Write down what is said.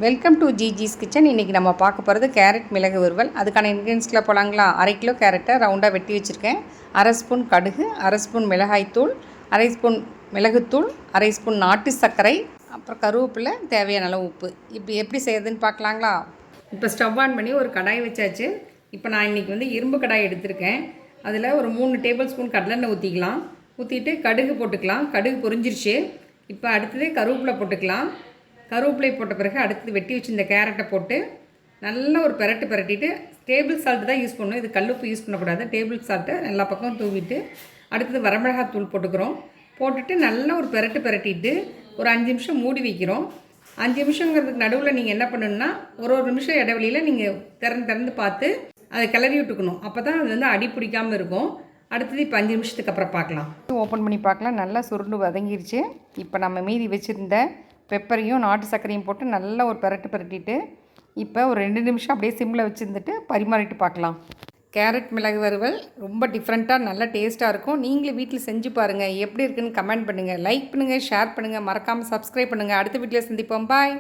Welcome to ஜிஜிஸ் kitchen. இன்றைக்கி நம்ம பார்க்க போகிறது கேரட் மிளகு வறுவல். அதுக்கான இன்க்ரீடியன்ஸ்க்குள்ள போகலாங்களா? 1/2 கிலோ கேரட்டை ரவுண்டாக வெட்டி வச்சுருக்கேன். 1/2 ஸ்பூன் கடுகு, 1/2 ஸ்பூன் மிளகாய்த்தூள், 1/2 ஸ்பூன் மிளகுத்தூள், 1/2 ஸ்பூன் நாட்டு சர்க்கரை, அப்புறம் கருவேப்பிலை, தேவையான அளவு உப்பு. இப்போ எப்படி செய்யறதுன்னு பார்க்கலாங்களா? இப்போ ஸ்டவ் ஆன் பண்ணி ஒரு கடாய் வச்சாச்சு. இப்போ நான் இன்றைக்கி இரும்பு கடாய் எடுத்திருக்கேன். அதில் ஒரு 3 டேபிள் ஸ்பூன் கடலெண்ணெய் ஊற்றிக்கலாம். ஊற்றிட்டு கடுகு போட்டுக்கலாம். கடுகு பொரிஞ்சிருச்சு. இப்போ அடுத்தது கருவேப்பிலை போட்டுக்கலாம். கருவேப்பிலை போட்ட பிறகு அடுத்தது வெட்டி வச்சு இந்த கேரட்டை போட்டு நல்லா ஒரு பிரட்டிட்டு டேபிள் சால்ட்டு தான் யூஸ் பண்ணணும். இது கல்லுப்பு யூஸ் பண்ணக்கூடாது. டேபிள் சால்ட்டை எல்லா பக்கம் தூவிட்டு அடுத்தது வரமிளகாத்தூள் போட்டுக்கிறோம். போட்டுட்டு நல்லா ஒரு பிரட்டிட்டு ஒரு 5 நிமிஷம் மூடி வைக்கிறோம். 5 நிமிஷங்கிறதுக்கு நடுவில் நீங்கள் என்ன பண்ணணுன்னா ஒரு நிமிஷம் இடைவெளியில் நீங்கள் திறந்து பார்த்து அதை கிளறி விட்டுக்கணும். அப்போ தான் அது அடி பிடிக்காமல் இருக்கும். அடுத்தது இப்போ 5 நிமிஷத்துக்கு அப்புறம் பார்க்கலாம். ஓப்பன் பண்ணி பார்க்கலாம். நல்லா சுருண்டு வதங்கிருச்சு. இப்போ நம்ம மீதி வச்சுருந்த பெப்பரையும் நாட்டு சர்க்கரையும் போட்டு நல்லா ஒரு பிரட்டிட்டு இப்போ ஒரு 2 நிமிஷம் அப்படியே சிம்மில் வச்சுருந்துட்டு பரிமாறிட்டு பார்க்கலாம். கேரட் மிளகு வறுவல் ரொம்ப டிஃப்ரெண்ட்டாக நல்லா டேஸ்ட்டாக இருக்கும். நீங்களும் வீட்டில் செஞ்சு பாருங்கள். எப்படி இருக்குன்னு கமெண்ட் பண்ணுங்கள், லைக் பண்ணுங்கள், ஷேர் பண்ணுங்கள், மறக்காமல் சப்ஸ்கிரைப் பண்ணுங்கள். அடுத்த வீட்டில் சந்திப்போம். பாய்.